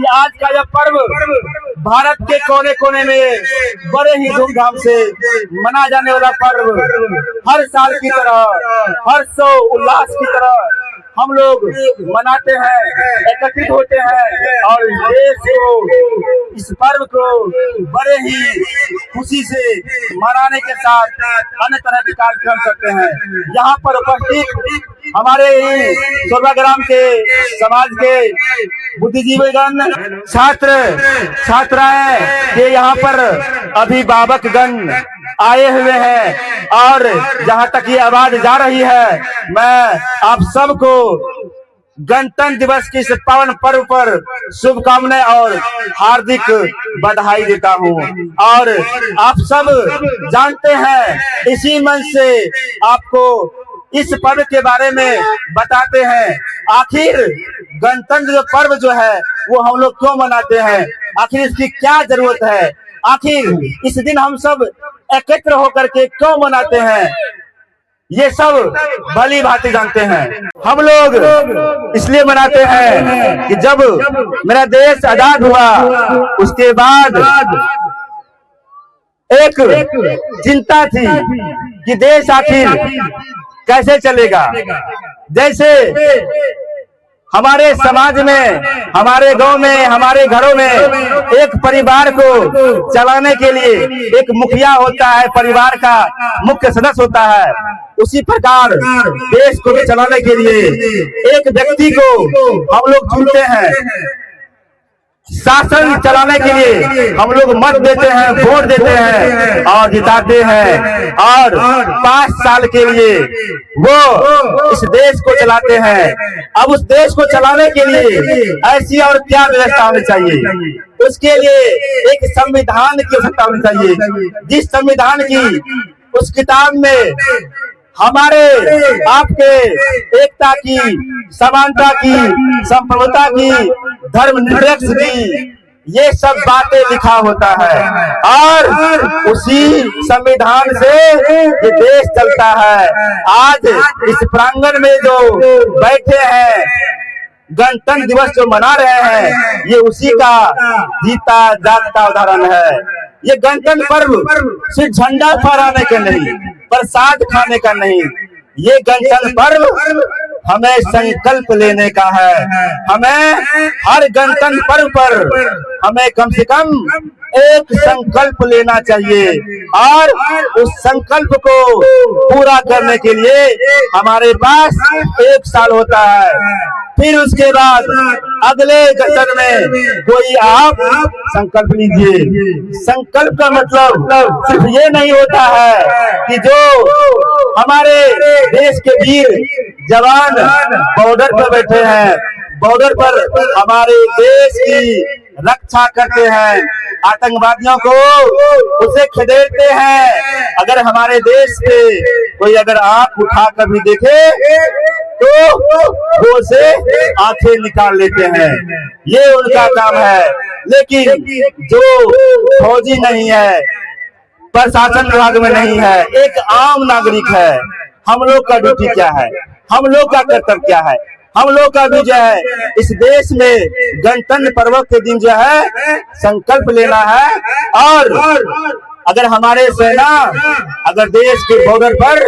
कि आज का यह पर्व भारत के कोने कोने में बड़े ही धूमधाम से मना जाने वाला पर्व, हर साल की तरह, हर्षो उल्लास की तरह हम लोग मनाते हैं, एकत्रित होते हैं और देश को, इस पर्व को बड़े ही खुशी से मनाने के साथ अन्य तरह के कार्यक्रम करते हैं। यहाँ पर उपस्थित हमारे सोरबाग्राम के समाज के बुद्धिजीवीगण, छात्र छात्राएं के यहाँ पर अभिभावकगण आए हुए हैं और जहाँ तक ये आवाज जा रही है, मैं आप सबको गणतंत्र दिवस की इस पावन पर्व पर शुभकामनाएं और हार्दिक बधाई देता हूँ। और आप सब जानते हैं, इसी मंच से आपको इस पर्व के बारे में बताते हैं। आखिर गणतंत्र पर्व जो है वो हम लोग क्यों मनाते हैं, आखिर इसकी क्या जरूरत है, आखिर इस दिन हम सब एकत्र होकर के क्यों मनाते हैं, ये सब भली भांति जानते हैं। हम लोग इसलिए मनाते हैं कि जब मेरा देश आजाद हुआ उसके बाद एक चिंता थी कि देश आखिर कैसे चलेगा। जैसे हमारे समाज में, हमारे गांव में, हमारे घरों में एक परिवार को चलाने के लिए एक मुखिया होता है, परिवार का मुख्य सदस्य होता है, उसी प्रकार देश को चलाने के लिए एक व्यक्ति को हम लोग चुनते हैं। शासन चलाने के लिए हम लोग मत देते हैं, वोट देते हैं और जिताते हैं और 5 साल के लिए वो इस देश को चलाते हैं। अब उस देश को चलाने के लिए ऐसी और क्या व्यवस्था होनी चाहिए, उसके लिए एक संविधान की आवश्यकता होनी चाहिए, जिस संविधान की उस किताब में हमारे आपके एकता की, समानता की, संप्रभुता की, धर्मनिरपेक्ष की, ये सब बातें लिखा होता है और उसी संविधान से ये देश चलता है। आज इस प्रांगण में जो बैठे हैं, गणतंत्र दिवस जो मना रहे हैं, ये उसी का जीता जागता उदाहरण है। ये गणतंत्र पर्व सिर्फ झंडा फहराने के नहीं, प्रसाद खाने का नहीं, ये गणतंत्र पर्व हमें संकल्प लेने का है। हमें हर गणतंत्र पर्व पर हमें कम से कम एक संकल्प लेना चाहिए और उस संकल्प को पूरा करने के लिए हमारे पास 1 साल होता है। फिर उसके बाद अगले गठन में कोई आप संकल्प लीजिए। संकल्प का मतलब सिर्फ ये नहीं होता है कि जो हमारे देश के वीर जवान बॉर्डर पर बैठे हैं, बॉर्डर पर हमारे देश की रक्षा करते हैं, आतंकवादियों को उसे खदेड़ते हैं। अगर हमारे देश पे कोई अगर आंख उठा कर भी देखे तो वो उसे आंखें निकाल लेते हैं, ये उनका काम है। लेकिन जो फौजी नहीं है, प्रशासन विभाग में नहीं है, एक आम नागरिक है, हम लोग का ड्यूटी क्या है, हम लोग का कर्तव्य क्या है? हम लोग का भी जो है इस देश में गणतंत्र पर्व के दिन जो है संकल्प लेना है। और अगर हमारे सेना अगर देश के बॉर्डर पर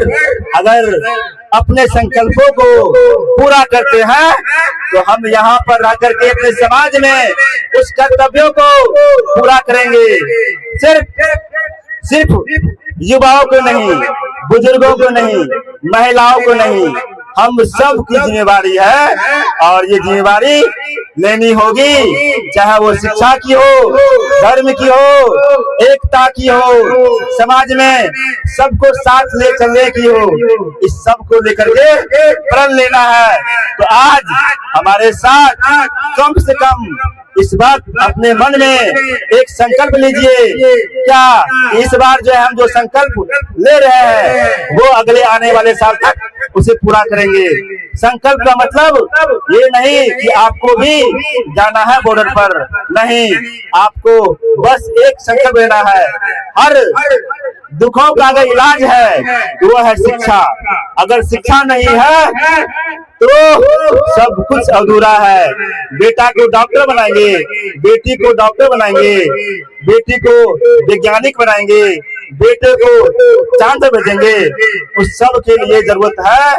अगर अपने संकल्पों को पूरा करते हैं तो हम यहाँ पर रह करके अपने समाज में उस कर्तव्यों को पूरा करेंगे। सिर्फ युवाओं को नहीं, बुजुर्गों को नहीं, महिलाओं को नहीं, हम सब की जिम्मेवारी है और ये जिम्मेवारी लेनी होगी, चाहे वो शिक्षा की हो, धर्म की हो, एकता की हो, समाज में सबको साथ ले चलने की हो, इस सब को लेकर के प्रण लेना है। तो आज हमारे साथ कम से कम इस बात अपने मन में एक संकल्प लीजिए। क्या इस बार जो है हम जो संकल्प ले रहे हैं वो अगले आने वाले साल तक उसे पूरा करेंगे। संकल्प का मतलब ये नहीं कि आपको भी जाना है बॉर्डर पर, नहीं, आपको बस एक संकल्प लेना है। हर दुखों का अगर इलाज है वो है शिक्षा। अगर शिक्षा नहीं है तो सब कुछ अधूरा है। बेटा को डॉक्टर बनाएंगे, बेटी को डॉक्टर बनाएंगे, बेटी को वैज्ञानिक बनाएंगे, बेटे को चांद भेजेंगे। उस सब के लिए जरूरत है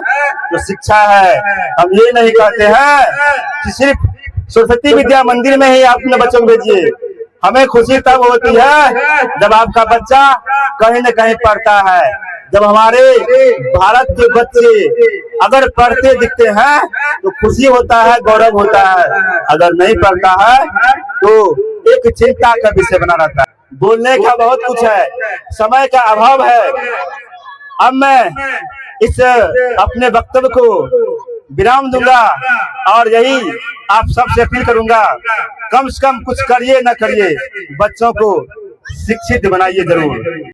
तो शिक्षा है। हम ये नहीं कहते हैं कि सिर्फ सरस्वती विद्या मंदिर में ही आप अपने बच्चों को भेजिए। हमें खुशी तब होती है जब आपका बच्चा कहीं न कहीं पढ़ता है। जब हमारे भारत के बच्चे अगर पढ़ते दिखते हैं तो खुशी होता है, गौरव होता है। अगर नहीं पढ़ता है तो एक चिंता का विषय बना रहता है। बोलने का बहुत कुछ है, समय का अभाव है। अब मैं इस अपने वक्तव्य को विराम दूंगा और यही आप सबसे अपील करूंगा, कम से कम कुछ करिए न करिए, बच्चों को शिक्षित बनाइए जरूर।